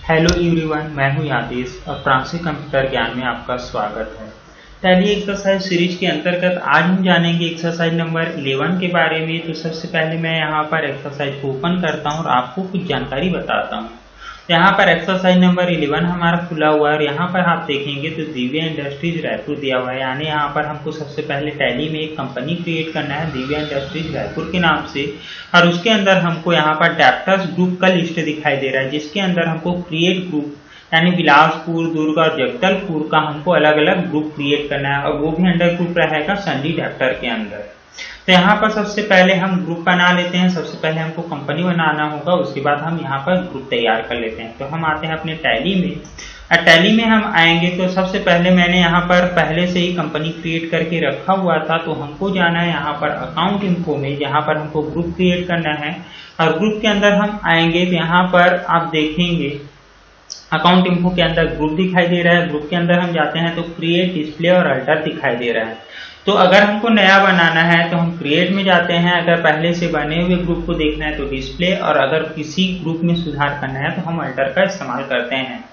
Hello everyone, मैं हूं आदेश और प्रांशिक कंप्यूटर ज्ञान में आपका स्वागत है। टैली एक्सरसाइज सीरीज के अंतर्गत आज हम जानेंगे एक्सरसाइज नंबर 11 के बारे में। तो सबसे पहले मैं यहां पर एक्सरसाइज को ओपन करता हूं और आपको कुछ जानकारी बताता हूं। यहाँ पर एक्सरसाइज नंबर 11 हमारा खुला हुआ है और यहाँ पर आप देखेंगे तो दिव्या इंडस्ट्रीज रायपुर दिया हुआ है। यानी यहाँ पर हमको सबसे पहले टैली में एक कंपनी क्रिएट करना है दिव्या इंडस्ट्रीज रायपुर के नाम से, और उसके अंदर हमको यहाँ पर डैप्टर्स ग्रुप का लिस्ट दिखाई दे रहा है, जिसके अंदर हमको क्रिएट ग्रुप यानी बिलासपुर, दुर्ग और जगदलपुर का हमको अलग अलग ग्रुप क्रिएट करना है, और वो भी अंडर ग्रुप रहेगा सन्डी डैप्टर के अंदर। तो यहाँ पर सबसे पहले हम ग्रुप बना लेते हैं। सबसे पहले हमको कंपनी बनाना होगा, उसके बाद हम यहाँ पर ग्रुप तैयार कर लेते हैं। तो हम आते हैं अपने टैली में, और टैली में हम आएंगे तो सबसे पहले मैंने यहाँ पर पहले से ही कंपनी क्रिएट करके रखा हुआ था। तो हमको जाना है यहाँ पर अकाउंट इन्फो में, जहाँ पर हमको ग्रुप क्रिएट करना है, और ग्रुप के अंदर हम आएंगे तो यहाँ पर आप देखेंगे अकाउंट इन्फो के अंदर ग्रुप दिखाई दे रहा है। ग्रुप के अंदर हम जाते हैं तो क्रिएट, डिस्प्ले और अल्टर दिखाई दे रहा है। तो अगर हमको नया बनाना है तो हम क्रिएट में जाते हैं, अगर पहले से बने हुए ग्रुप को देखना है तो डिस्प्ले, और अगर किसी ग्रुप में सुधार करना है तो हम अल्टर का इस्तेमाल करते हैं।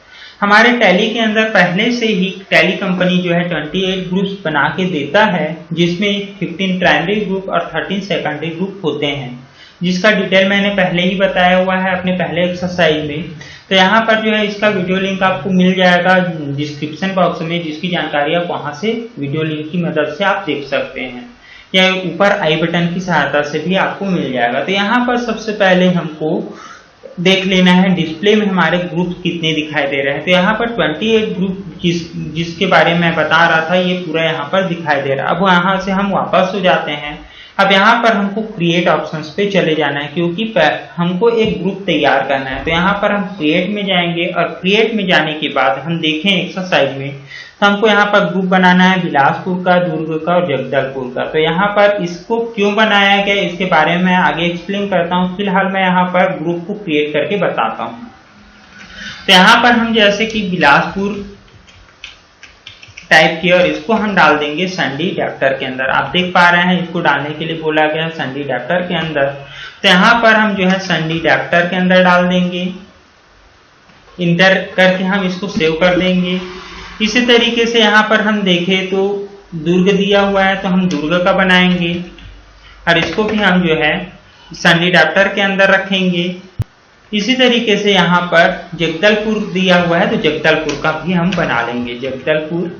हमारे टैली के अंदर पहले से ही टैली कंपनी जो है 28 ग्रुप्स बना के देता है, जिसमें 15 प्राइमरी ग्रुप और 13 सेकेंडरी ग्रुप होते हैं, जिसका डिटेल मैंने पहले ही बताया हुआ है अपने पहले एक्सरसाइज में। तो यहाँ पर जो है इसका वीडियो लिंक आपको मिल जाएगा डिस्क्रिप्शन बॉक्स में, जिसकी जानकारी आप वहां से वीडियो लिंक की मदद से आप देख सकते हैं, या ऊपर आई बटन की सहायता से भी आपको मिल जाएगा। तो यहाँ पर सबसे पहले हमको देख लेना है डिस्प्ले में हमारे ग्रुप कितने दिखाई दे रहे हैं। तो यहाँ पर 28 ग्रुप जिसके बारे में मैं बता रहा था, ये पूरा यहाँ पर दिखाई दे रहा है। अब यहाँ से हम वापस हो जाते हैं। अब यहाँ पर हमको क्रिएट ऑप्शंस पे चले जाना है, क्योंकि हमको एक ग्रुप तैयार करना है। तो यहाँ पर हम क्रिएट में जाएंगे, और क्रिएट में जाने के बाद हम देखें एक्सरसाइज में तो हमको यहाँ पर ग्रुप बनाना है बिलासपुर का, दुर्ग का और जगदलपुर का। तो यहाँ पर इसको क्यों बनाया गया इसके बारे में मैं आगे एक्सप्लेन करता हूँ। फिलहाल मैं यहाँ पर ग्रुप को क्रिएट करके बताता हूँ। तो यहाँ पर हम जैसे कि बिलासपुर टाइप किया और इसको हम डाल देंगे सन्डी डैप्टर के अंदर। आप देख पा रहे हैं इसको डालने के लिए बोला गया सन्डी डैप्टर के अंदर। तो यहाँ पर हम जो है सन्डी डैप्टर के अंदर डाल देंगे, इंटर करके हम इसको सेव कर देंगे। इसी तरीके से यहाँ पर हम देखें तो दुर्ग दिया हुआ है, तो हम दुर्ग का बनाएंगे, और इसको भी हम जो है सन्डी डैप्टर के अंदर रखेंगे। इसी तरीके से यहाँ पर जगदलपुर दिया हुआ है, तो जगदलपुर का भी हम बना लेंगे, जगदलपुर।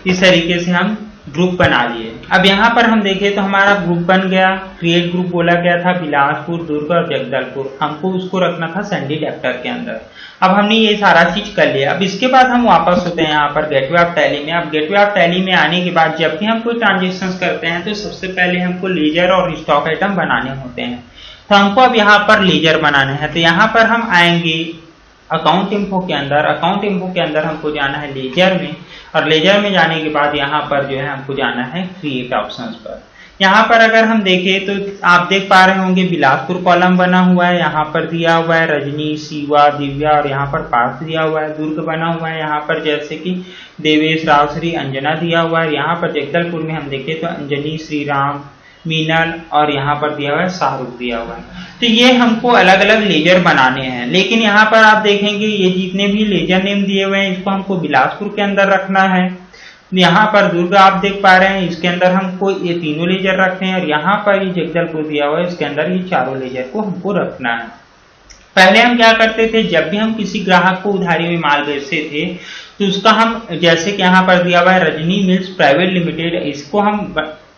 इस तरीके से हम ग्रुप बना लिए। अब यहाँ पर हम देखें तो हमारा ग्रुप बन गया, क्रिएट ग्रुप बोला गया था बिलासपुर, दुर्ग और जगदलपुर, हमको उसको रखना था सन्डी डैप्टर के अंदर। अब हमने ये सारा चीज कर लिया। अब इसके बाद हम वापस होते हैं यहाँ पर गेटवे ऑफ टैली में। अब गेटवे ऑफ टैली में आने के बाद जब भी हम कोई ट्रांजेक्शन करते हैं तो सबसे पहले हमको लेजर और स्टॉक आइटम बनाने होते हैं। तो हमको अब यहाँ पर लेजर बनाना है। तो यहाँ पर हम आएंगे अकाउंट इन्फो के अंदर। अकाउंट इन्फो के अंदर हमको जाना है लेजर में, और लेजर में जाने के बाद यहाँ पर जो है हमको जाना है क्रिएट ऑप्शंस पर। यहाँ पर अगर हम देखें तो आप देख पा रहे होंगे बिलासपुर कॉलम बना हुआ है, यहाँ पर दिया हुआ है रजनी, शिवा, दिव्या, और यहाँ पर पार्थ दिया हुआ है। दुर्ग बना हुआ है यहाँ पर जैसे कि देवेश, रावश्री, अंजना दिया हुआ है। यहाँ पर जगदलपुर में हम देखें तो अंजनी, श्रीराम, मीनल, और यहाँ पर दिया हुआ है शाहरुख दिया हुआ है। तो ये हमको अलग अलग लेजर बनाने हैं, लेकिन यहाँ पर आप देखेंगे ये जितने भी लेजर नेम दिए हुए हैं इसको हमको बिलासपुर के अंदर रखना है। यहाँ पर दुर्ग आप देख पा रहे हैं, इसके अंदर हमको ये तीनों लेजर रखते हैं, और यहाँ पर ये जगदलपुर दिया हुआ है, इसके अंदर ये चारों लेजर को हमको रखना है। पहले हम क्या करते थे, जब भी हम किसी ग्राहक को उधारी में माल बेचते थे तो उसका हम जैसे कि यहाँ पर दिया हुआ है रजनी मिल्स प्राइवेट लिमिटेड, इसको हम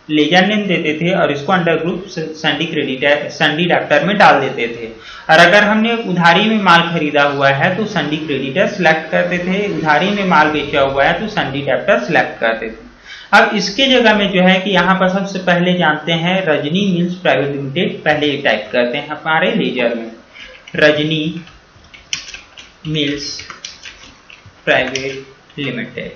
लेजर नेम देते थे और इसको अंडर ग्रुप सन्डी डैप्टर में डाल देते थे। और अगर हमने उधारी में माल खरीदा हुआ है तो सन्डी क्रेडिटर सिलेक्ट करते थे, उधारी में माल बेचा हुआ है तो सन्डी डैप्टर सिलेक्ट करते थे। अब इसके जगह में जो है कि यहाँ पर सबसे पहले जानते हैं रजनी मिल्स प्राइवेट लिमिटेड, पहले ये टाइप करते हैं हमारे लेजर में, रजनी मिल्स प्राइवेट लिमिटेड,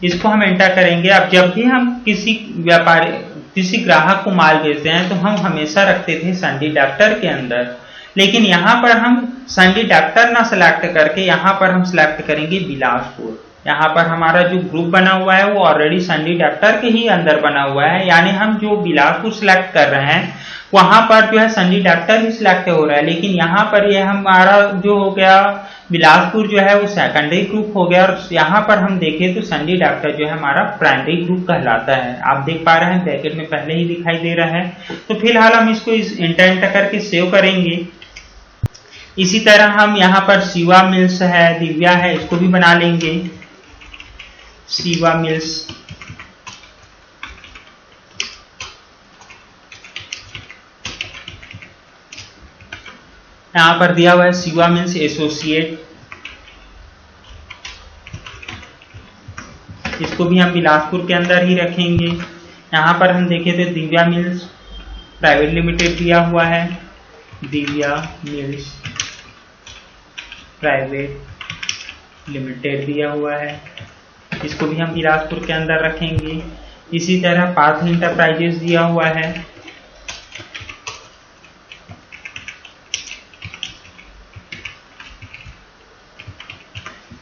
इसको हम एंटर करेंगे। अब जब भी हम किसी ग्राहक को माल बेचते हैं तो हम हमेशा रखते थे सन्डी डैप्टर के अंदर, लेकिन यहाँ पर हम सन्डी डैप्टर ना सिलेक्ट करके यहाँ पर हम सिलेक्ट करेंगे बिलासपुर। यहाँ पर हमारा जो ग्रुप बना हुआ है वो ऑलरेडी सन्डी डेप्टर के ही अंदर बना हुआ है, यानी हम जो बिलासपुर सिलेक्ट कर रहे हैं वहां पर जो है सन्डी डेप्टर ही सिलेक्ट हो रहा है, लेकिन यहाँ पर ये हमारा जो हो गया बिलासपुर जो है वो सेकेंडरी ग्रुप हो गया, और यहाँ पर हम देखें तो सन्डी डेप्टर जो है हमारा प्राइमरी ग्रुप कहलाता है। आप देख पा रहे हैं ब्रैकेट में पहले ही दिखाई दे रहा है। तो फिलहाल हम इसको इस इंटर करके सेव करेंगे। इसी तरह हम यहाँ पर शिवा मिल्स है, दिव्या है, इसको भी बना लेंगे। शिवा मिल्स, यहाँ पर दिया हुआ है शिवा मिल्स एसोसिएट, इसको भी हम बिलासपुर के अंदर ही रखेंगे। यहाँ पर हम देखें तो दिव्या मिल्स प्राइवेट लिमिटेड दिया हुआ है, दिव्या मिल्स प्राइवेट लिमिटेड दिया हुआ है, इसको भी हम बिलासपुर के अंदर रखेंगे। इसी तरह पार्थ इंटरप्राइजेस दिया हुआ है,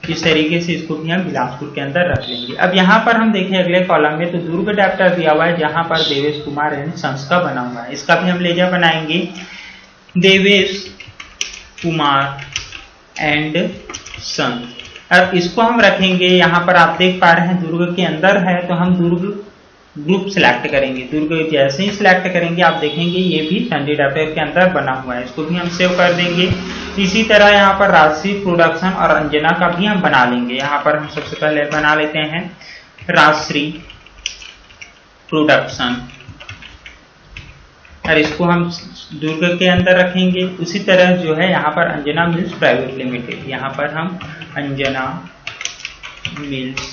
इस तरीके से इसको भी हम बिलासपुर के अंदर रख लेंगे। अब यहाँ पर हम देखें अगले कॉलम में तो दुर्ग डेप्टर दिया हुआ है, जहां पर देवेश कुमार एंड सन्स का बना हुआ है, इसका भी हम लेजर बनाएंगे। देवेश कुमार एंड सन्स, अब इसको हम रखेंगे। यहाँ पर आप देख पा रहे हैं दुर्ग के अंदर है, तो हम दुर्ग ग्रुप सिलेक्ट करेंगे। दुर्ग जैसे ही सिलेक्ट करेंगे आप देखेंगे ये भी सन्डी डेप्टर के अंदर बना हुआ है, इसको भी हम सेव कर देंगे। इसी तरह यहाँ पर राजश्री प्रोडक्शन और अंजना का भी हम बना लेंगे। यहाँ पर हम सबसे पहले बना लेते हैं राजश्री प्रोडक्शन, और इसको हम दुर्ग के अंदर रखेंगे। उसी तरह जो है यहाँ पर अंजना मिल्स प्राइवेट लिमिटेड, यहाँ पर हम अंजना मिल्स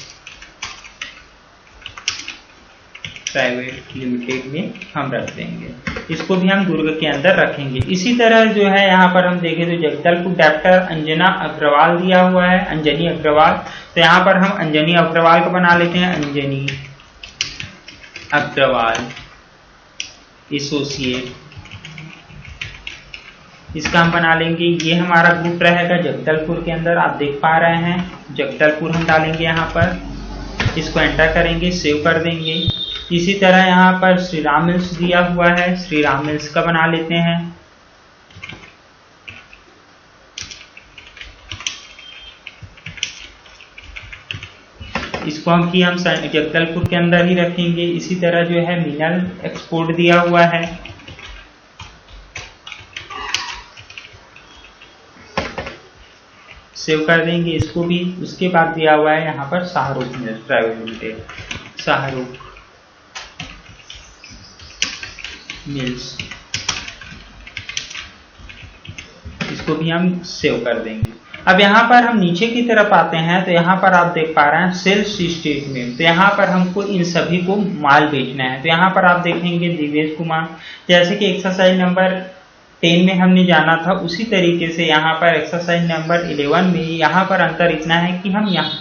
प्राइवेट लिमिटेड में हम रख देंगे, इसको भी हम दुर्ग के अंदर रखेंगे। इसी तरह जो है यहाँ पर हम देखें तो जगदलपुर डेप्टर अंजना अग्रवाल दिया हुआ है, अंजनी अग्रवाल, तो यहाँ पर हम अंजनी अग्रवाल को बना लेते हैं, अंजनी अग्रवाल एसोसिएट, इसका हम बना लेंगे। ये हमारा ग्रुप रहेगा जगदलपुर के अंदर, आप देख पा रहे हैं जगदलपुर हम डालेंगे यहाँ पर, इसको एंटर करेंगे, सेव कर देंगे। इसी तरह यहाँ पर श्रीराम मिल्स दिया हुआ है, श्रीराम मिल्स का बना लेते हैं। इसको हम जगदलपुर के अंदर ही रखेंगे। इसी तरह जो है मिनल एक्सपोर्ट दिया हुआ है, सेव कर देंगे इसको भी। उसके बाद दिया हुआ है यहाँ पर Shahrukh mills private limited, Shahrukh mills, इसको भी हम सेव कर देंगे। अब यहाँ पर हम नीचे की तरफ आते हैं तो यहाँ पर आप देख पा रहे हैं सेल्स स्टेटमेंट, तो यहाँ पर हमको इन सभी को माल बेचना है। तो यहाँ पर आप देखेंगे देवेश कुमार, जैसे कि एक्सरसाइज नंबर 10 में हमने जाना था उसी तरीके से यहाँ पर एक्सरसाइज नंबर 11 में यहाँ पर अंतर इतना है कि हम यहाँ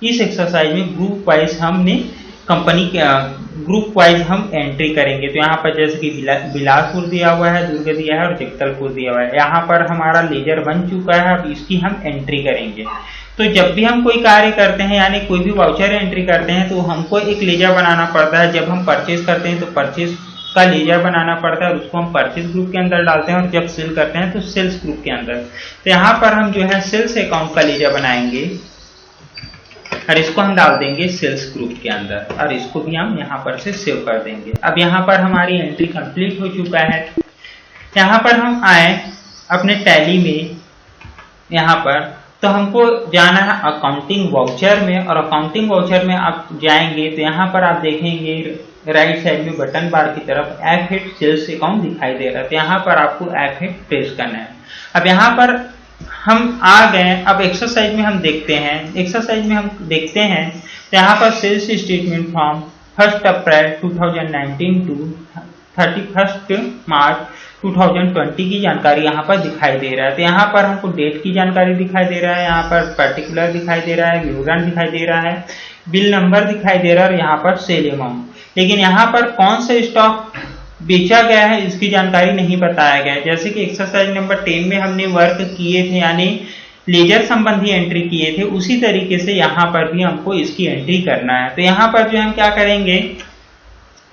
इस एक्सरसाइज में ग्रुप वाइज हमने कंपनी के ग्रुप वाइज हम एंट्री करेंगे। तो यहाँ पर जैसे कि बिलासपुर दिया हुआ है, दुर्ग दिया है और जगदलपुर दिया हुआ है, यहाँ पर हमारा लेजर बन चुका है, अब इसकी हम एंट्री करेंगे। तो जब भी हम कोई कार्य करते हैं यानी कोई भी वाउचर एंट्री करते हैं तो हमको एक लेजर बनाना पड़ता है। जब हम परचेज करते हैं तो परचेज का लेजर बनाना पड़ता है और उसको हम परचेज ग्रुप के अंदर डालते हैं, और जब सेल करते हैं तो सेल्स ग्रुप के अंदर। तो यहाँ पर हम जो है सेल्स अकाउंट का लेजर बनाएंगे और इसको हम डाल देंगे सेल्स ग्रुप के अंदर, और इसको भी हम यहाँ पर से सेव कर देंगे। अब यहाँ पर हमारी एंट्री कंप्लीट हो चुका है। यहाँ पर हम आए अपने टैली में, यहाँ पर तो हमको जाना है अकाउंटिंग वाउचर में, और अकाउंटिंग वाउचर में आप जाएंगे तो यहाँ पर आप देखेंगे राइट साइड में बटन बार की तरफ F8 सेल्स अकाउंट दिखाई दे रहा है, तो यहाँ पर आपको F8 प्रेस करना है। अब यहाँ पर हम आ गए, अब एक्सरसाइज में हम देखते हैं, एक्सरसाइज में हम देखते हैं तो यहाँ पर sales statement from 1 April 2019 to 31 March 2020 की जानकारी यहाँ पर दिखाई दे रहा है। तो यहाँ पर हमको डेट की जानकारी दिखाई दे रहा है, यहाँ पर पर्टिकुलर दिखाई दे रहा है, विवरण दिखाई दे रहा है, बिल नंबर दिखाई दे रहा है और यहाँ पर सेल अमाउंट। लेकिन यहाँ पर कौन सा स्टॉक बेचा गया है इसकी जानकारी नहीं बताया गया है। जैसे कि एक्सरसाइज नंबर 10 में हमने वर्क किए थे, यानी लेजर संबंधी एंट्री किए थे उसी तरीके से यहाँ पर भी हमको इसकी एंट्री करना है। तो यहाँ पर जो हम क्या करेंगे,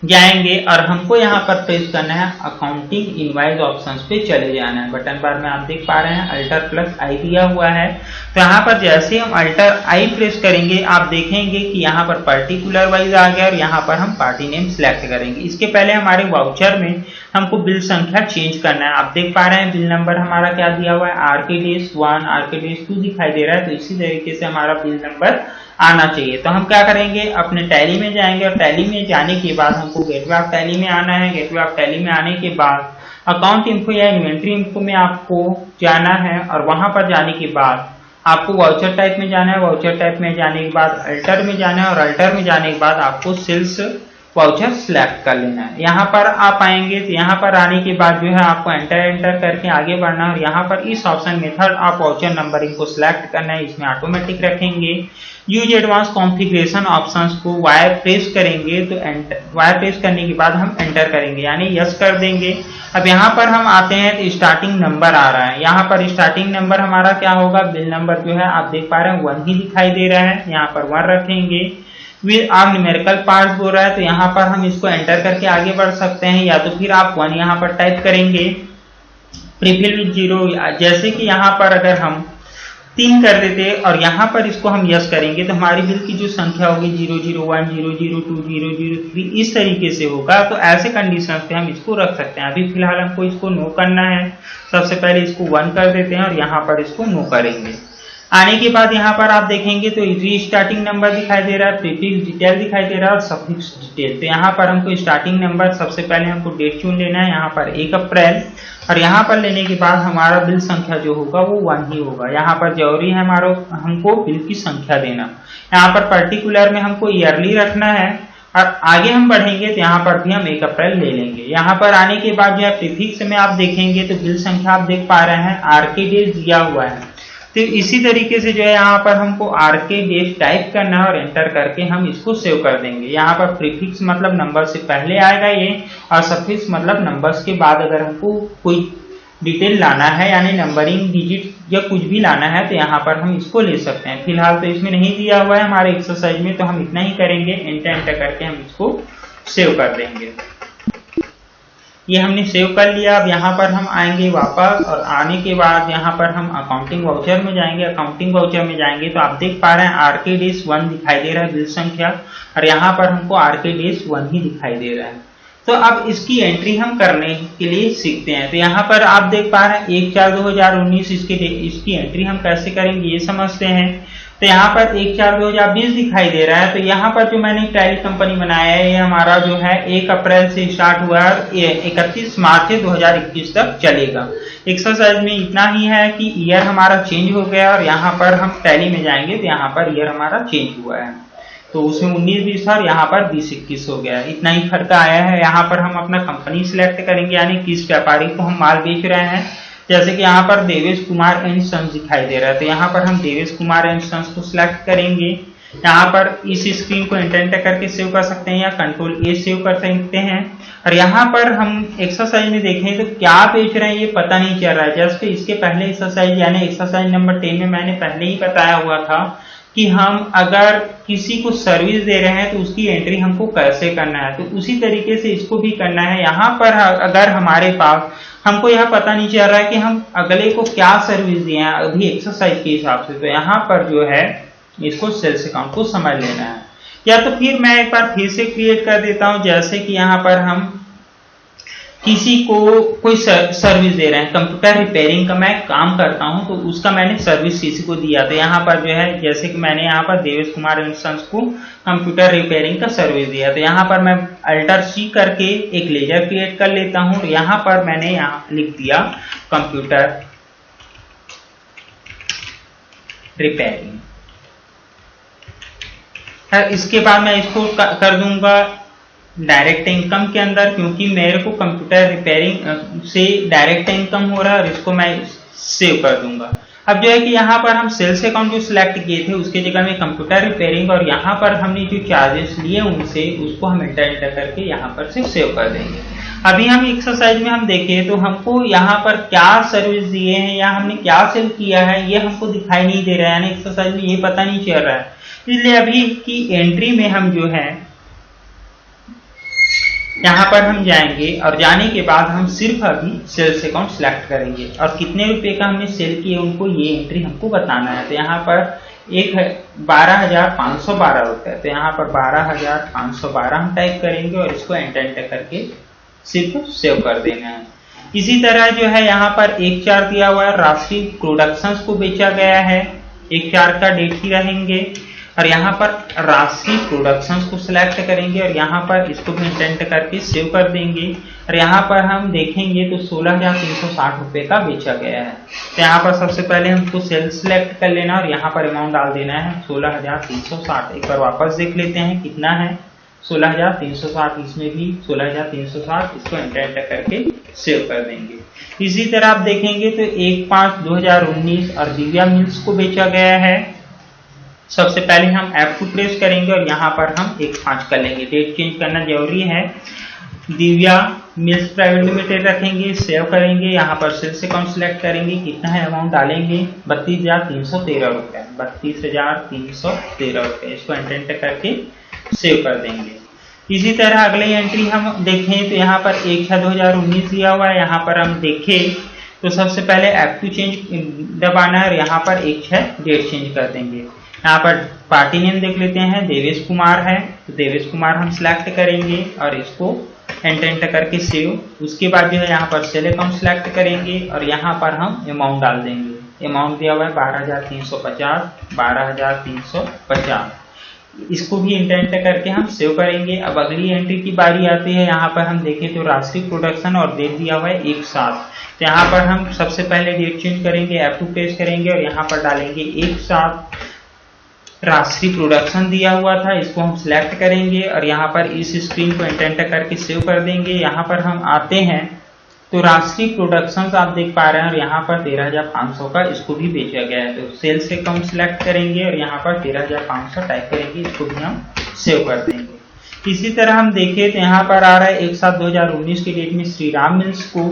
जाएंगे और हमको यहाँ पर प्रेस करना है अकाउंटिंग इनवाइस ऑप्शंस पे चले जाना है। बटन बार में आप देख पा रहे हैं अल्टर प्लस आई दिया हुआ है। तो यहाँ पर जैसे हम अल्टर आई प्रेस करेंगे आप देखेंगे कि यहाँ पर पर्टिकुलर वाइज आ गया और यहाँ पर हम पार्टी नेम सिलेक्ट करेंगे। इसके पहले हमारे वाउचर में हमको बिल संख्या चेंज करना है। आप देख पा रहे हैं बिल नंबर हमारा क्या दिया हुआ है, RKDS1 RKDS2 दिखाई दे रहा है। तो इसी तरीके से हमारा बिल नंबर आना चाहिए। तो हम क्या करेंगे, अपने टैली में जाएंगे और टैली में जाने के बाद हमको गेटवे ऑफ टैली में आना है। गेटवे ऑफ टैली में आने के बाद अकाउंट इन्फो या इन्वेंट्री इन्फो में आपको जाना है और वहां पर जाने के बाद आपको वाउचर टाइप में जाना है। वाउचर टाइप में जाने के बाद अल्टर में जाना है और अल्टर में जाने के बाद आपको सेल्स वाउचर सिलेक्ट कर लेना है। यहाँ पर आप आएंगे तो यहाँ पर आने के बाद जो है आपको एंटर करके आगे बढ़ना है और यहाँ पर इस ऑप्शन मेथड आप वाउचर नंबरिंग को सिलेक्ट करना है। इसमें ऑटोमेटिक रखेंगे। यूज एडवांस कॉन्फ़िगरेशन ऑप्शंस को वाई प्रेस करेंगे तो वाई प्रेस करने के बाद हम एंटर करेंगे यानी यस कर देंगे। अब यहाँ पर हम आते हैं तो स्टार्टिंग नंबर आ रहा है। यहाँ पर स्टार्टिंग नंबर हमारा क्या होगा, बिल नंबर जो है आप देख पा रहे हैं 1 ही दिखाई दे रहा है। यहाँ पर 1 रखेंगे। विद आप न्यूमेरिकल पार्ट्स बोल रहा है तो यहाँ पर हम इसको एंटर करके आगे बढ़ सकते हैं या तो फिर आप 1 यहाँ पर टाइप करेंगे। प्रीफिल विद 0 जैसे कि यहाँ पर अगर हम 3 कर देते और यहाँ पर इसको हम यस करेंगे तो हमारी बिल की जो संख्या होगी 001 002 003 इस तरीके से होगा। तो ऐसे कंडीशन पे हम इसको रख सकते हैं। अभी फिलहाल हमको इसको नो करना है। सबसे पहले इसको 1 कर देते हैं और यहाँ पर इसको नो करेंगे। आने के बाद यहाँ पर आप देखेंगे तो स्टार्टिंग नंबर दिखाई दे रहा है, प्रीफिक्स डिटेल दिखाई दे रहा है और सफिक्स डिटेल। तो यहाँ पर हमको स्टार्टिंग नंबर सबसे पहले हमको डेट चुन लेना है। यहाँ पर 1 अप्रैल और यहाँ पर लेने के बाद हमारा बिल संख्या जो होगा वो 1 ही होगा। यहाँ पर जरूरी है हमको बिल की संख्या देना। यहाँ पर पर्टिकुलर में हमको ईयरली रखना है और आगे हम बढ़ेंगे तो यहाँ पर भी हम 1 अप्रैल ले लेंगे। यहाँ पर आने के बाद जो है प्रीफिक्स में आप देखेंगे तो बिल संख्या आप देख पा रहे हैं RKDS दिया हुआ है। तो इसी तरीके से जो है यहाँ पर हमको RKDS टाइप करना है और एंटर करके हम इसको सेव कर देंगे। यहाँ पर प्रीफिक्स मतलब नंबर से पहले आएगा ये और सफिक्स मतलब नंबर्स के बाद अगर हमको कोई डिटेल लाना है यानी नंबरिंग डिजिट या कुछ भी लाना है तो यहाँ पर हम इसको ले सकते हैं। फिलहाल तो इसमें नहीं दिया हुआ है हमारे एक्सरसाइज में तो हम इतना ही करेंगे। एंटर करके हम इसको सेव कर देंगे। ये हमने सेव कर लिया। अब यहाँ पर हम आएंगे वापस और आने के बाद यहाँ पर हम अकाउंटिंग वाउचर में जाएंगे। अकाउंटिंग वाउचर में जाएंगे तो आप देख पा रहे हैं RKDS1 दिखाई दे रहा है बिल संख्या और यहाँ पर हमको RKDS1 ही दिखाई दे रहा है। तो अब इसकी एंट्री हम करने के लिए सीखते हैं। तो यहाँ पर आप देख पा रहे हैं 1/4/2019 इसकी एंट्री हम कैसे करेंगे ये समझते हैं। तो यहाँ पर 1/4/2020 दिखाई दे रहा है। तो यहाँ पर जो मैंने टैली कंपनी बनाया है ये हमारा जो है 1 अप्रैल से स्टार्ट हुआ है, 31 मार्च 2021 तक चलेगा। एक्सरसाइज में इतना ही है कि ईयर हमारा चेंज हो गया और यहाँ पर हम टैली में जाएंगे तो यहाँ पर ईयर हमारा चेंज हुआ है। तो उसमें 19-20 था और यहाँ पर 20-21 हो गया। इतना ही फर्क आया है। यहाँ पर हम अपना कंपनी सिलेक्ट करेंगे यानी किस व्यापारी को हम माल बेच रहे हैं। जैसे कि यहाँ पर देवेश कुमार एंड सन्स दिखाई दे रहा है तो यहाँ पर हम देवेश कुमार एंड सन्स को सिलेक्ट करेंगे। यहाँ पर इस स्क्रीन को एंटर करके सेव कर सकते हैं या Ctrl+A सेव कर सकते हैं। और यहाँ पर हम एक्सरसाइज में देखें तो क्या बेच रहे हैं ये पता नहीं चल रहा है। जस्ट इसके पहले एक्सरसाइज यानी एक्सरसाइज नंबर 10 में मैंने पहले ही बताया हुआ था कि हम अगर किसी को सर्विस दे रहे हैं तो उसकी एंट्री हमको कैसे करना है। तो उसी तरीके से इसको भी करना है। यहाँ पर अगर हमारे पास हमको यह पता नहीं चल रहा है कि हम अगले को क्या सर्विस दिए हैं अभी एक्सरसाइज के हिसाब से, तो यहाँ पर जो है इसको सेल्स अकाउंट को समझ लेना है। या तो फिर मैं एक बार फिर से क्रिएट कर देता हूँ। जैसे कि यहाँ पर हम किसी को कोई सर्विस दे रहे हैं, कंप्यूटर रिपेयरिंग का मैं काम करता हूं तो उसका मैंने सर्विस किसी को दिया। तो यहाँ पर जो है जैसे कि मैंने यहाँ पर देवेश कुमार एंड सन्स को कंप्यूटर रिपेयरिंग का सर्विस दिया। तो यहाँ पर मैं Alt+C करके एक लेजर क्रिएट कर लेता हूं। यहाँ पर मैंने यहाँ लिख दिया कंप्यूटर रिपेयरिंग। इसके बाद मैं इसको कर दूंगा डायरेक्ट इनकम के अंदर, क्योंकि मेरे को कंप्यूटर रिपेयरिंग से डायरेक्ट इनकम हो रहा है और इसको मैं सेव कर दूंगा। अब जो है कि यहाँ पर हम सेल्स अकाउंट जो सिलेक्ट किए थे उसके जगह में कंप्यूटर रिपेयरिंग और यहाँ पर हमने जो चार्जेस लिए उनसे उसको हम एंटर करके यहाँ पर से सेव कर देंगे। अभी हम एक्सरसाइज में हम देखें तो हमको यहाँ पर क्या सर्विस दिए हैं या हमने क्या सेल किया है ये हमको दिखाई नहीं दे रहा है, एक्सरसाइज में ये पता नहीं चल रहा है। इसलिए अभी की एंट्री में हम जो है यहाँ पर हम जाएंगे और जाने के बाद हम सिर्फ अभी सेल्स अकाउंट सिलेक्ट करेंगे और कितने रुपए का हमने सेल किए उनको ये एंट्री हमको बताना है। तो यहाँ पर 12,512 रुपए, तो यहाँ पर 12,512 हम टाइप करेंगे और इसको एंटर करके सिर्फ सेव कर देना है। इसी तरह जो है यहाँ पर एक चार्ट दिया हुआ है, राशि प्रोडक्शंस को बेचा गया है, एक चार्ट का डेट ही रहेंगे और यहाँ पर राशि प्रोडक्शंस को सिलेक्ट करेंगे और यहाँ पर इसको भी इंटेंट करके सेव कर देंगे और यहाँ पर हम देखेंगे तो 16,360 रुपए का बेचा गया है। तो यहाँ पर सबसे पहले हमको सेल सिलेक्ट कर लेना और यहाँ पर अमाउंट डाल देना है 16,360। एक बार वापस देख लेते हैं कितना है 16,360, इसमें भी 16,360, इसको एंटर करके सेव कर देंगे। इसी तरह आप देखेंगे तो 1/5/2019 और दिव्या मिल्स को बेचा गया है। सबसे पहले हम F2 प्रेस करेंगे और यहाँ पर हम 1/5 कर लेंगे, डेट चेंज करना जरूरी है। दिव्या मिल्स प्राइवेट लिमिटेड रखेंगे, सेव करेंगे, यहाँ पर सेल्स अकाउंट सिलेक्ट करेंगे, कितना है अमाउंट डालेंगे 32,313 रुपए, 32,313 रुपए, इसको एंटर करके सेव कर देंगे। इसी तरह अगली एंट्री हम देखें तो यहाँ पर 1/6/2019 दिया हुआ है। यहाँ पर हम देखें तो सबसे पहले F2 चेंज दबाना है और यहाँ पर 1/6 डेट चेंज कर देंगे। यहाँ पर पार्टी नेम देख लेते हैं, देवेश कुमार है, तो देवेश कुमार हम सिलेक्ट करेंगे और इसको एंटर करके सेव। उसके बाद जो है यहाँ पर सेल अकाउंट सिलेक्ट करेंगे और यहाँ पर हम अमाउंट डाल देंगे। अमाउंट दिया हुआ है 12,350, 12,350, इसको भी एंटर करके हम सेव करेंगे। अब अगली एंट्री की बारी आती है। यहाँ पर हम देखें तो राशि प्रोडक्शन और डेट दिया हुआ है एक साथ, तो यहाँ पर हम सबसे पहले डेट चेंज करेंगे, F2 प्रेस करेंगे और यहाँ पर डालेंगे एक साथ। राशि प्रोडक्शन दिया हुआ था, इसको हम सिलेक्ट करेंगे और यहाँ पर इस स्क्रीन को एंटर करके सेव कर देंगे। यहाँ पर हम आते हैं तो राशि प्रोडक्शन आप देख पा रहे हैं और यहाँ पर 13,500 का इसको भी बेचा गया है। तो सेल्स अकाउंट सिलेक्ट करेंगे और यहाँ पर 13,500 टाइप करेंगे, इसको भी हम सेव कर देंगे। इसी तरह हम देखें तो यहाँ पर आ रहा है 1/7/2019 की डेट में श्रीराम मिल्स को,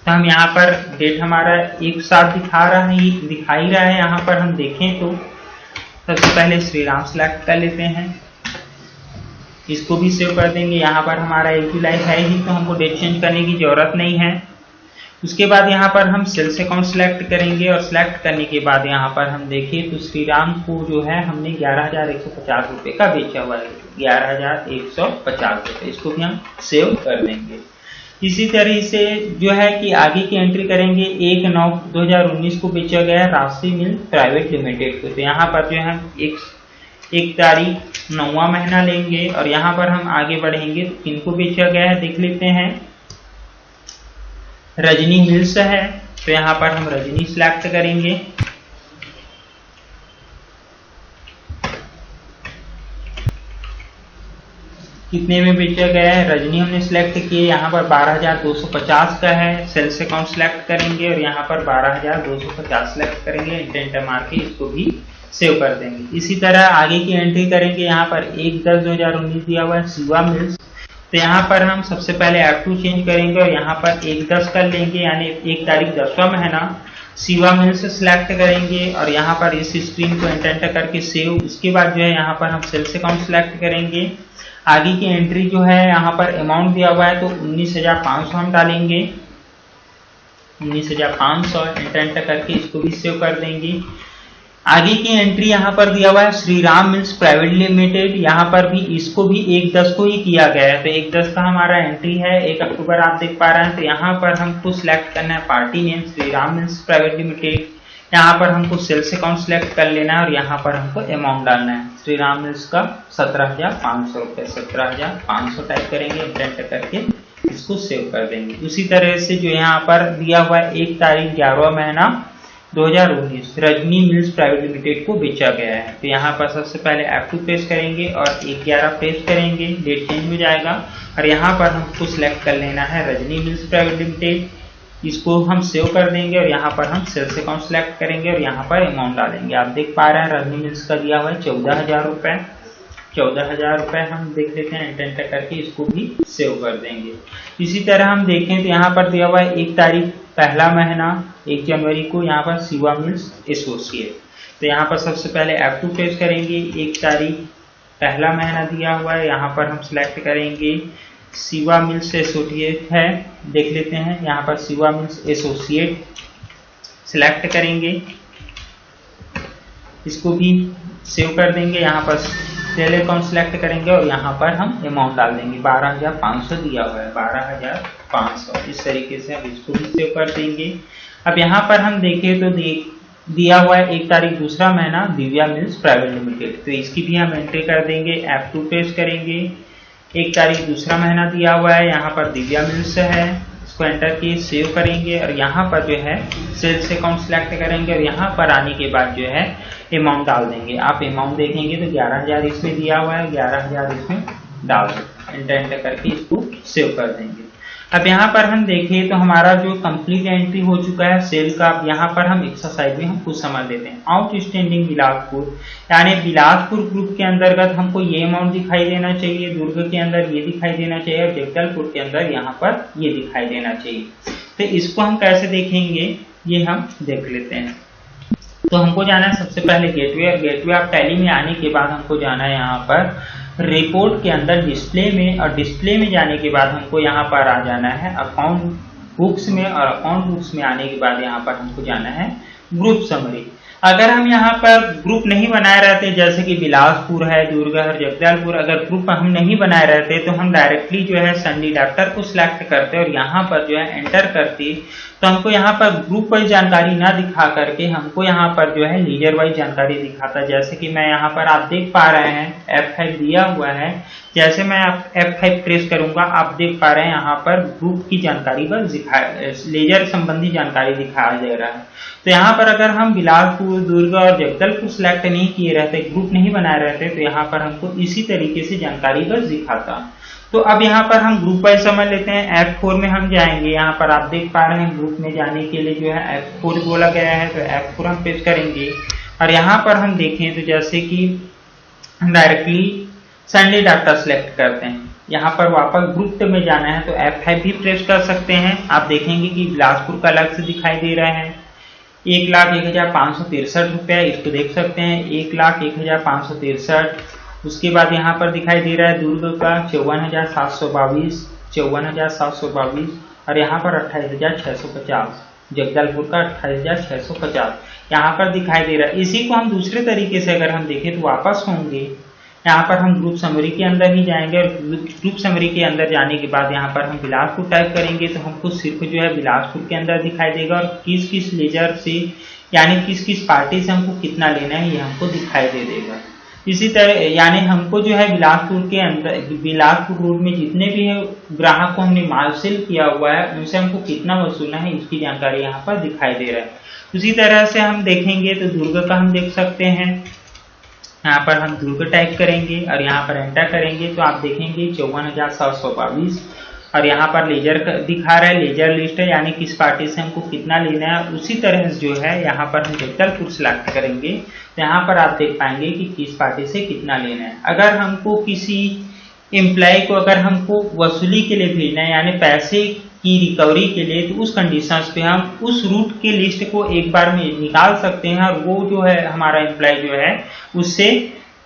तो हम यहाँ पर डेट हमारा एक साथ दिखा ही रहा है। यहाँ पर हम देखें तो सबसे पहले श्रीराम सिलेक्ट कर लेते हैं, इसको भी सेव कर देंगे। यहाँ पर हमारा 1 जुलाई है ही, तो हमको डेट चेंज करने की जरूरत नहीं है। उसके बाद यहाँ पर हम सेल्स अकाउंट सिलेक्ट करेंगे और सिलेक्ट करने के बाद यहाँ पर हम देखें तो श्रीराम को जो है हमने 11,150 रुपए का बेचा हुआ है, 11,150 रुपए, इसको भी हम सेव कर देंगे। इसी तरह से जो है कि आगे की एंट्री करेंगे 1/9/2019 को बेचा गया राशि मिल प्राइवेट लिमिटेड को, तो यहाँ पर जो है एक तारीख 9वां महीना लेंगे और यहाँ पर हम आगे बढ़ेंगे तो किनको बेचा गया है देख लेते हैं। रजनी मिल्स है, तो यहाँ पर हम रजनी सिलेक्ट करेंगे। कितने में बेचा गया है रजनी हमने सिलेक्ट किए, यहाँ पर 12,250 का है। सेल्स अकाउंट सिलेक्ट करेंगे और यहाँ पर 12,250 सिलेक्ट करेंगे, एंटर मार के इसको भी सेव कर देंगे। इसी तरह आगे की एंट्री करेंगे। यहाँ पर 1/10/2019 दिया हुआ है शिवा मिल्स, तो यहाँ पर हम सबसे पहले F2 चेंज करेंगे और यहाँ पर 1/10 कर लेंगे, यानी 1 तारीख 10वां महीना शिवा मिल्स सिलेक्ट करेंगे और यहाँ पर इस स्क्रीन को एंटर करके सेव। उसके बाद जो है यहाँ पर हम सेल्स अकाउंट सिलेक्ट करेंगे। आगे की एंट्री जो है यहाँ पर अमाउंट दिया हुआ है तो 19,500 हम डालेंगे, 19,500 एंटर करके इसको भी सेव कर देंगे। आगे की एंट्री यहाँ पर दिया हुआ है श्रीराम मिल्स प्राइवेट लिमिटेड, यहाँ पर भी इसको भी 1/10 को ही किया गया है, तो 1/10 का हमारा एंट्री है 1 अक्टूबर आप देख पा रहे हैं। तो यहाँ पर हमको सिलेक्ट करना है party name Shriram mills private limited, यहाँ पर हमको सेल्स अकाउंट सिलेक्ट कर लेना है और यहाँ पर हमको अमाउंट डालना है श्रीराम मिल्स का 17,500 रुपये, 17,500 टाइप करेंगे, एंटर करके इसको सेव कर देंगे। उसी तरह से जो यहाँ पर दिया हुआ है 1 तारीख 11वां महीना 2019 रजनी मिल्स प्राइवेट लिमिटेड को बेचा गया है, तो यहाँ पर सबसे पहले F2 प्रेस करेंगे और 1/11 प्रेस करेंगे, डेट चेंज हो जाएगा और यहाँ पर हमको सिलेक्ट कर लेना है रजनी मिल्स प्राइवेट लिमिटेड, इसको हम सेव कर देंगे और यहाँ पर हम सेल्स अकाउंट सिलेक्ट करेंगे और यहाँ पर अमाउंट डालेंगे। आप देख पा रहे हैं रजनी मिल्स का दिया हुआ है 14,000 रुपए। 14,000 रुपये हम देख लेते हैं, एंटर करके इसको भी सेव कर देंगे। इसी तरह हम देखें तो यहाँ पर दिया हुआ है 1 तारीख पहला महीना 1 जनवरी को, यहाँ पर शिवा मिल्स एसोसिएट। तो यहाँ पर सबसे पहले F2 प्रेस करेंगे, 1 तारीख पहला महीना दिया हुआ है, यहाँ पर हम सिलेक्ट करेंगे शिवा मिल्स एसोसिएट है, देख लेते हैं यहाँ पर शिवा मिल्स एसोसिएट सिलेक्ट करेंगे, इसको भी सेव कर देंगे। यहाँ पर सेल अकाउंट सिलेक्ट करेंगे और यहाँ पर हम अमाउंट डाल देंगे, 12,500 दिया हुआ है, 12,500। इस तरीके से हम इसको भी सेव कर देंगे। अब यहाँ पर हम देखें तो दिया हुआ है 1 तारीख दूसरा महीना दिव्या मिल्स प्राइवेट लिमिटेड, तो इसकी भी हम एंट्री कर देंगे, F2 प्रेस करेंगे। 1 तारीख दूसरा महीना दिया हुआ है, यहाँ पर दिव्या मिल्स है, इसको एंटर किए सेव करेंगे और यहाँ पर जो है सेल्स अकाउंट सिलेक्ट करेंगे और यहाँ पर आने के बाद जो है अमाउंट डाल देंगे। आप अमाउंट देखेंगे तो 11,000 इसमें दिया हुआ है, 11,000 इसमें डाल देंगे, एंटर करके इसको सेव कर देंगे। अब यहाँ पर हम देखें तो हमारा जो कंप्लीट एंट्री हो चुका है सेल का। अब यहाँ पर हम एक्सरसाइज में हम कुछ समझ लेते हैं। आउटस्टैंडिंग बिलासपुर, यानी बिलासपुर ग्रुप के अंतर्गत हमको ये अमाउंट दिखाई देना चाहिए, दुर्ग के अंदर ये दिखाई देना चाहिए और जगदलपुर के अंदर यहाँ पर ये दिखाई देना चाहिए। तो इसको हम कैसे देखेंगे ये हम देख लेते हैं। तो हमको जाना है सबसे पहले गेटवे, और गेटवे आप टैली में आने के बाद हमको जाना है यहाँ पर रिपोर्ट के अंदर डिस्प्ले में, और डिस्प्ले में जाने के बाद हमको यहाँ पर आ जाना है अकाउंट बुक्स में, और अकाउंट बुक्स में आने के बाद यहाँ पर हमको जाना है ग्रुप समरी। अगर हम यहाँ पर ग्रुप नहीं बनाए रहते, जैसे कि बिलासपुर है, दुर्ग है, जगदलपुर, अगर ग्रुप हम नहीं बनाए रहते तो हम डायरेक्टली जो है सन डिडक्टर को सिलेक्ट करते और यहाँ पर जो है एंटर करते, तो हमको यहाँ पर ग्रुप वाइज जानकारी ना दिखा करके हमको यहाँ पर जो है लीजर वाइज जानकारी दिखाता। जैसे कि मैं यहाँ पर आप देख पा रहे हैं F5 दिया हुआ है, जैसे मैं F5 प्रेस करूंगा आप देख पा रहे हैं यहाँ पर ग्रुप की जानकारी बस लेजर संबंधी जानकारी दिखाया जा रहा है। तो यहाँ पर अगर हम बिलासपुर, दुर्ग और जगदलपुर सिलेक्ट नहीं किए रहते, ग्रुप नहीं बनाए रहते, तो यहाँ पर हमको इसी तरीके से जानकारी बस दिखाता। तो अब यहाँ पर हम ग्रुप वाइज समझ लेते हैं। F4 में हम जाएंगे, यहाँ पर आप देख पा रहे हैं ग्रुप में जाने के लिए जो है F4 बोला गया है, तो F4 हम प्रेस करेंगे और यहाँ पर हम देखें तो जैसे कि हम डायरेक्टली सैंडी डाटा सिलेक्ट करते हैं, यहाँ पर वापस ग्रुप में जाना है तो F5 भी प्रेस कर सकते हैं। आप देखेंगे कि बिलासपुर का अलग से दिखाई दे रहा है 1,01,563 रुपये, इसको देख सकते हैं 1,01,563। उसके बाद यहाँ पर दिखाई दे रहा है दुर्ग का 54,722 और यहाँ पर 28,650, जगदलपुर का 28,650 यहाँ पर दिखाई दे रहा है। इसी को हम दूसरे तरीके से अगर हम देखें तो वापस होंगे, यहाँ पर हम ग्रुप समरी के अंदर ही जाएंगे और ग्रुप समरी के अंदर जाने के बाद यहाँ पर हम बिलासपुर टाइप करेंगे तो हमको सिर्फ जो है बिलासपुर के अंदर दिखाई देगा और किस किस लेजर से यानी किस किस पार्टी से हमको कितना लेना है ये हमको दिखाई दे देगा। इसी तरह यानी हमको जो है बिलासपुर के अंदर, बिलासपुर रोड में जितने भी है ग्राहक को हमने माल सेल किया हुआ है उनसे हमको कितना वसूलना है इसकी जानकारी यहाँ पर दिखाई दे रहा है। उसी तरह से हम देखेंगे तो दुर्ग का हम देख सकते हैं, यहाँ पर हम दुर्ग टाइप करेंगे और यहाँ पर एंटर करेंगे तो आप देखेंगे 54,722 और यहाँ पर लेजर दिखा रहा है, लेजर लिस्ट है यानी किस पार्टी से हमको कितना लेना है। उसी तरह से जो है यहाँ पर हम जगदलपुर सिलेक्ट करेंगे तो यहाँ पर आप देख पाएंगे कि किस पार्टी से कितना लेना है। अगर हमको किसी एम्प्लॉय को अगर हमको वसूली के लिए भेजना है यानी पैसे की रिकवरी के लिए, तो उस कंडीशंस पे हम उस रूट के लिस्ट को एक बार में निकाल सकते हैं और वो जो है हमारा एम्प्लॉय जो है उससे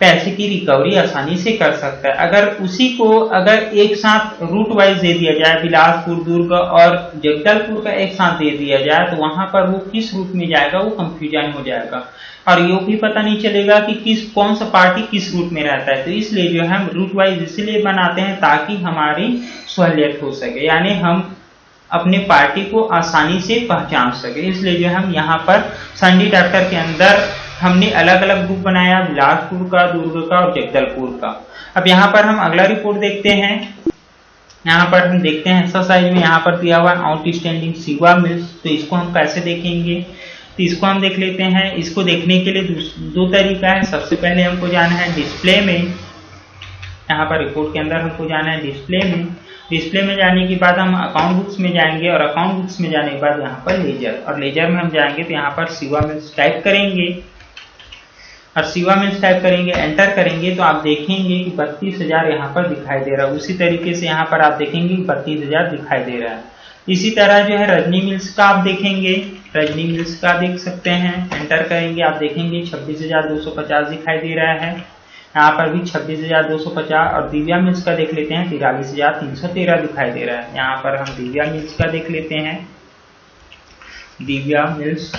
पैसे की रिकवरी आसानी से कर सकता है। अगर उसी को अगर एक साथ रूट वाइज दे दिया जाए, बिलासपुर, दुर्ग और जगदलपुर का एक साथ दे दिया जाए तो वहां पर वो किस रूट में जाएगा वो कंफ्यूजन हो जाएगा और ये भी पता नहीं चलेगा कि कौन सा पार्टी किस रूट में रहता है। तो इसलिए जो है हम रूट वाइज इसलिए बनाते हैं ताकि हमारी सहूलियत हो सके, यानी हम अपने पार्टी को आसानी से पहचान सके। इसलिए जो हम यहाँ पर सन डिडक्टर के अंदर हमने अलग अलग ग्रुप बनाया, बिलासपुर का, दुर्ग का और जगदलपुर का। अब यहाँ पर हम अगला रिपोर्ट देखते हैं। यहाँ पर हम देखते हैं एक्सरसाइज में यहाँ पर दिया हुआ आउटस्टैंडिंग शिवा मिल्स, तो इसको हम कैसे देखेंगे तो इसको हम देख लेते हैं। इसको देखने के लिए दो तरीका है। सबसे पहले हमको जाना है डिस्प्ले में, यहाँ पर रिपोर्ट के अंदर हमको जाना है डिस्प्ले में। डिस्प्ले में जाने के बाद हम अकाउंट बुक्स में जाएंगे और अकाउंट बुक्स में जाने के बाद यहाँ पर लेजर, और लेजर में हम जाएंगे तो यहाँ पर शिवा मिल्स टाइप करेंगे। और शिवा मिल्स टाइप करेंगे, एंटर करेंगे तो आप देखेंगे कि 32,000 यहाँ पर दिखाई दे रहा है। उसी तरीके से यहाँ पर आप देखेंगे 32,000 दिखाई दे रहा है। इसी तरह जो है रजनी मिल्स का आप देखेंगे, रजनी मिल्स का देख सकते हैं, एंटर करेंगे आप देखेंगे 26,250 दिखाई दे रहा है। यहाँ पर भी 26,250। और दिव्या मिल्स का देख लेते हैं 43,313 दिखाई दे रहा है। यहाँ पर हम दिव्या मिल्स का देख लेते हैं, दिव्या मिल्स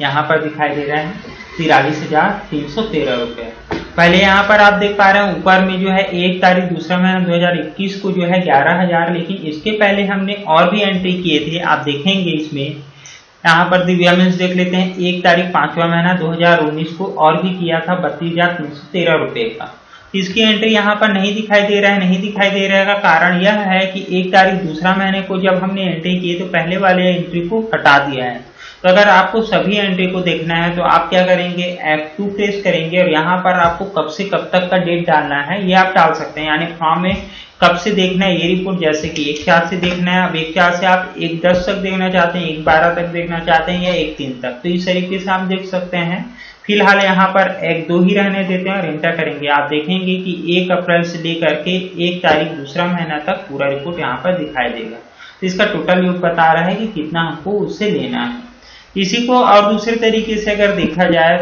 यहाँ पर दिखाई दे रहा है 43,313 रुपये। पहले यहाँ पर आप देख पा रहे हैं ऊपर में जो है 1 तारीख दूसरा महीना 2021 को जो है 11,000, लेकिन इसके पहले हमने और भी एंट्री किए थे। आप देखेंगे इसमें यहाँ पर दिव्या मिल्स देख लेते हैं 1 तारीख 5वां महीना 2019 को और भी किया था 32,313 रुपये का। इसकी एंट्री यहाँ पर नहीं दिखाई दे रहा है। नहीं दिखाई दे रहा का कारण यह है कि 1 तारीख दूसरा महीने को जब हमने एंट्री की तो पहले वाले एंट्री को हटा दिया है। तो अगर आपको सभी एंट्री को देखना है तो आप क्या करेंगे, F2 प्रेस करेंगे और यहाँ पर आपको कब से कब तक का डेट डालना है ये आप डाल सकते हैं। यानी फॉर्म में कब से देखना है ये रिपोर्ट, जैसे कि 1/4 से देखना है। अब 1/4 से आप 1/10 तक देखना चाहते हैं, 1/12 तक देखना चाहते हैं या 1/3 तक, तो इस तरीके से आप देख सकते हैं। फिलहाल यहाँ पर 1-2 ही रहने देते हैं और एंटर करेंगे। आप देखेंगे कि 1 अप्रैल से लेकर के 1 तारीख दूसरा महीना तक पूरा रिपोर्ट यहाँ पर दिखाई देगा। तो इसका टोटल योग बता रहा है कि कितना हमको उससे लेना है। इसी को और दूसरे तरीके से अगर देखा जाए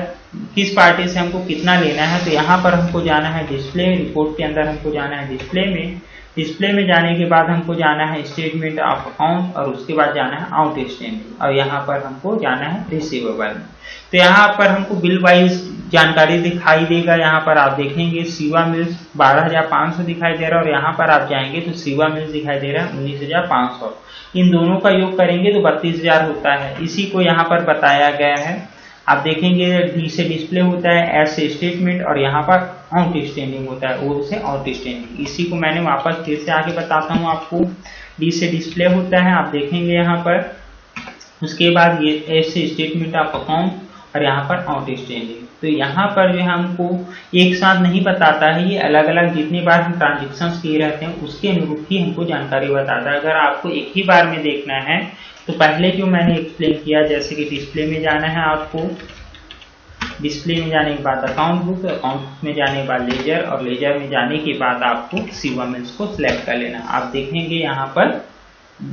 किस पार्टी से हमको कितना लेना है, तो यहाँ पर हमको जाना है डिस्प्ले, रिपोर्ट के अंदर हमको जाना है डिस्प्ले में। डिस्प्ले में जाने के बाद हमको जाना है स्टेटमेंट ऑफ अकाउंट और उसके बाद जाना है आउटस्टैंडिंग और यहाँ पर हमको जाना है रिसीवेबल। तो यहाँ पर हमको बिल वाइज जानकारी दिखाई देगा। यहाँ पर आप देखेंगे शिवा मिल्स 12,500 दिखाई दे रहा है और यहाँ पर आप जाएंगे तो शिवा मिल्स दिखाई दे रहा है 19,500। इन दोनों का योग करेंगे तो 32,000 होता है। इसी को यहाँ पर बताया गया है। आप देखेंगे डी से डिस्प्ले होता है, एस से स्टेटमेंट और यहाँ पर आउटस्टैंडिंग होता है, ओ से आउटस्टैंडिंग। इसी को मैंने वापस फिर से आगे बताता हूँ आपको। डी से डिस्प्ले होता है, आप देखेंगे यहाँ पर। उसके बाद ये एस से स्टेटमेंट ऑफ अकाउंट और यहाँ पर आउटस्टैंडिंग। तो यहाँ पर जो हमको एक साथ नहीं बताता है, ये अलग अलग जितनी बार हम ट्रांजेक्शन्स किए रहते हैं उसके अनुरूप ही हमको जानकारी बताता है। अगर आपको एक ही बार में देखना है तो पहले जो मैंने एक्सप्लेन किया, जैसे कि डिस्प्ले में जाना है आपको, डिस्प्ले में जाने के बाद अकाउंट बुक, अकाउंट में जाने के बाद लेजर और लेजर में जाने के बाद आपको शिवा मिल्स को सिलेक्ट कर लेना। आप देखेंगे यहाँ पर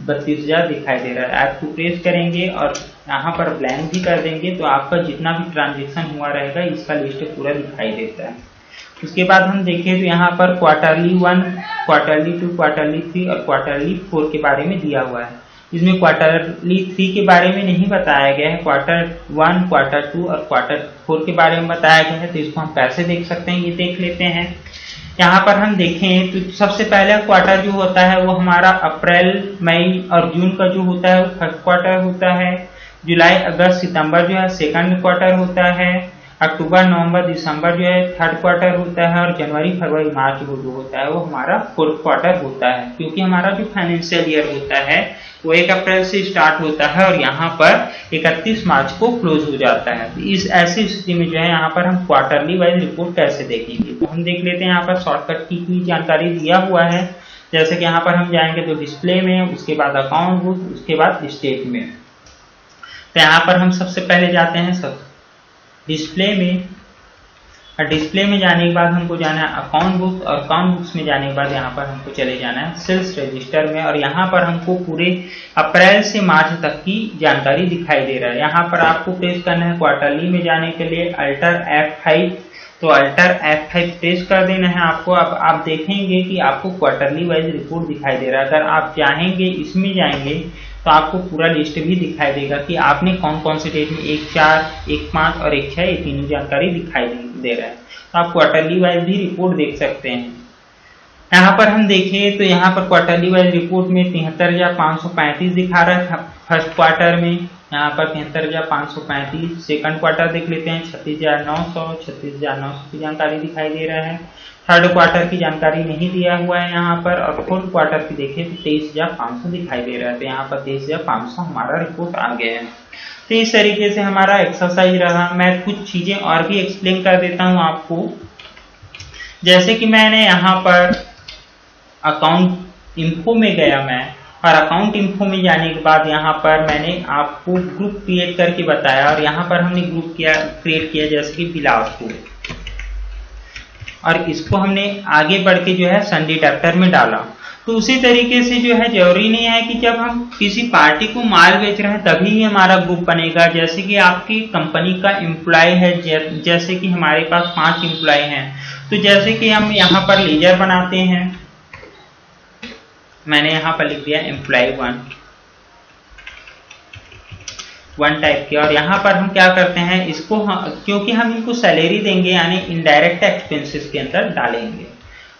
32,000 दिखाई दे रहा है। ऐप को प्रेस करेंगे और यहाँ पर ब्लैंक भी कर देंगे तो आपका जितना भी ट्रांजेक्शन हुआ रहेगा इसका लिस्ट पूरा दिखाई देता है। उसके बाद हम देखें तो यहाँ पर क्वार्टरली 1, क्वार्टरली 2, क्वार्टरली 3 और क्वार्टरली 4 के बारे में दिया हुआ है। इसमें क्वार्टरली 3 के बारे में नहीं बताया गया है, क्वार्टर 1, क्वार्टर 2 और क्वार्टर 4 के बारे में बताया गया है। तो इसको हम कैसे देख सकते हैं ये देख लेते हैं। यहाँ पर हम देखें तो सबसे पहले क्वार्टर जो होता है वो हमारा अप्रैल, मई और जून का जो होता है वो फर्स्ट क्वार्टर होता है। जुलाई, अगस्त, सितंबर जो है सेकंड क्वार्टर होता है। अक्टूबर, नवंबर, दिसंबर जो है थर्ड क्वार्टर होता है और जनवरी, फरवरी, मार्च जो होता है वो हमारा फोर्थ क्वार्टर होता है। क्योंकि हमारा जो फाइनेंशियल ईयर होता है वो 1 अप्रैल से स्टार्ट होता है और यहाँ पर 31 मार्च को क्लोज हो जाता है। तो इस ऐसी स्थिति में जो है यहाँ पर हम क्वार्टरली वाइज रिपोर्ट कैसे देखेंगे, तो हम देख लेते हैं। यहाँ पर शॉर्टकट की हुई जानकारी दिया हुआ है। जैसे कि यहाँ पर हम जाएंगे तो डिस्प्ले में, उसके बाद अकाउंट बुक, उसके बाद स्टेटमेंट। तो यहाँ पर हम सबसे पहले जाते हैं डिस्प्ले में और डिस्प्ले में जाने के बाद हमको जाना है अकाउंट बुक और अकाउंट बुक्स में जाने के बाद यहाँ पर हमको चले जाना है सेल्स रजिस्टर में और यहाँ पर हमको पूरे अप्रैल से मार्च तक की जानकारी दिखाई दे रहा है। यहाँ पर आपको प्रेस करना है क्वार्टरली में जाने के लिए अल्टर F5, तो अल्टर F5 प्रेस कर देना है आपको। अब आप देखेंगे कि आपको क्वार्टरली वाइज रिपोर्ट दिखाई दे रहा है। अगर आप चाहेंगे इसमें जाएंगे तो आपको पूरा लिस्ट भी दिखाई देगा कि आपने कौन कौन से डेट में 1/4, 1/5 और 1/6 ये तीनों जानकारी दिखाई दे रहा है। तो आप क्वार्टरली वाइज भी रिपोर्ट देख सकते हैं। यहाँ पर हम देखें तो यहाँ पर क्वार्टरली वाइज रिपोर्ट में 73,535 दिखा रहा है फर्स्ट क्वार्टर में। यहाँ पर 73,535। सेकंड क्वार्टर देख लेते हैं 36,900, 36,900 की जानकारी दिखाई दे रहा है। थर्ड क्वार्टर की जानकारी नहीं दिया हुआ है यहाँ पर। और फोर्थ क्वार्टर की देखें तो 23,500 दिखाई दे रहा है। तो यहाँ पर 23,500 हमारा रिपोर्ट आ गया है। तो इस तरीके से हमारा एक्सरसाइज रहा। मैं कुछ चीजें और भी एक्सप्लेन कर देता हूँ आपको। जैसे कि मैंने यहाँ पर अकाउंट इन्फो में गया मैं, और अकाउंट इन्फो में जाने के बाद यहाँ पर मैंने आपको ग्रुप क्रिएट करके बताया और यहाँ पर हमने ग्रुप क्रिएट किया जैसे कि बिलासपुर। और इसको हमने आगे बढ़ के जो है सन डिडक्टर में डाला। तो उसी तरीके से जो है जरूरी नहीं है कि जब हम किसी पार्टी को माल बेच रहे हैं तभी ही हमारा ग्रुप बनेगा। जैसे कि आपकी कंपनी का एम्प्लॉय है, जैसे कि हमारे पास 5 एम्प्लॉय हैं, तो जैसे कि हम यहाँ पर लेजर बनाते हैं, मैंने यहाँ पर लिख दिया एम्प्लॉय 1 टाइप के, और यहाँ पर हम क्या करते हैं इसको क्योंकि हम इनको सैलरी देंगे यानी इनडायरेक्ट एक्सपेंसेस के अंदर डालेंगे।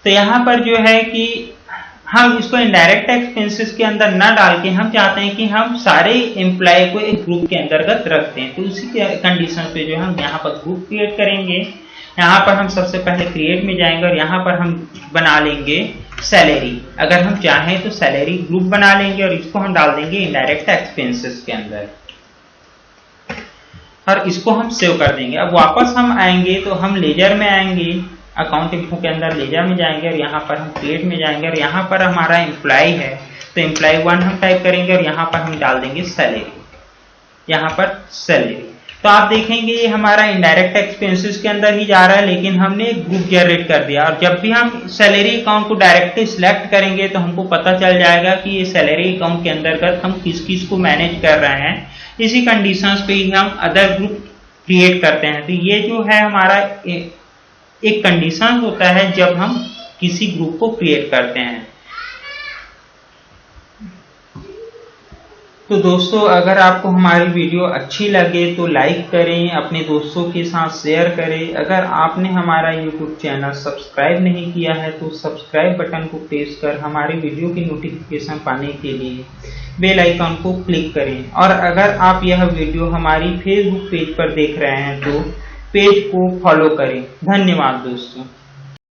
तो यहाँ पर जो है कि हम इसको इनडायरेक्ट एक्सपेंसेस के अंदर ना डाल के हम चाहते हैं कि हम सारे एम्प्लॉय को एक ग्रुप के अंतर्गत रखते हैं। तो उसी के कंडीशन पे जो है हम यहाँ पर ग्रुप क्रिएट करेंगे। यहाँ पर हम सबसे पहले क्रिएट में जाएंगे और यहाँ पर हम बना लेंगे सैलरी। अगर हम चाहें तो सैलरी ग्रुप बना लेंगे और इसको हम डाल देंगे इनडायरेक्ट एक्सपेंसेस के अंदर और इसको हम सेव कर देंगे। अब वापस हम आएंगे तो हम लेजर में आएंगे, अकाउंट इन्फो के अंदर लेजर में जाएंगे और यहाँ पर हम क्रिएट में जाएंगे और यहाँ पर हमारा एम्प्लॉय है तो एम्प्लॉय 1 हम टाइप करेंगे और यहाँ पर हम डाल देंगे सैलरी, यहाँ पर सैलरी। तो आप देखेंगे ये हमारा इनडायरेक्ट एक्सपेंसेस के अंदर ही जा रहा है, लेकिन हमने एक ग्रुप जनरेट कर दिया। और जब भी हम सैलरी अकाउंट को डायरेक्टली सिलेक्ट करेंगे तो हमको पता चल जाएगा कि ये सैलरी अकाउंट के अंतर्गत हम किस किस को मैनेज कर रहे हैं। इसी कंडीशंस पे ही हम अदर ग्रुप क्रिएट करते हैं। तो ये जो है हमारा एक कंडीशन होता है जब हम किसी ग्रुप को क्रिएट करते हैं। तो दोस्तों अगर आपको हमारी वीडियो अच्छी लगे तो लाइक करें, अपने दोस्तों के साथ शेयर करें। अगर आपने हमारा यूट्यूब चैनल सब्सक्राइब नहीं किया है तो सब्सक्राइब बटन को प्रेस कर हमारी वीडियो की नोटिफिकेशन पाने के लिए बेल आइकन को क्लिक करें। और अगर आप यह वीडियो हमारी फेसबुक पेज पर देख रहे हैं तो पेज को फॉलो करें। धन्यवाद दोस्तों।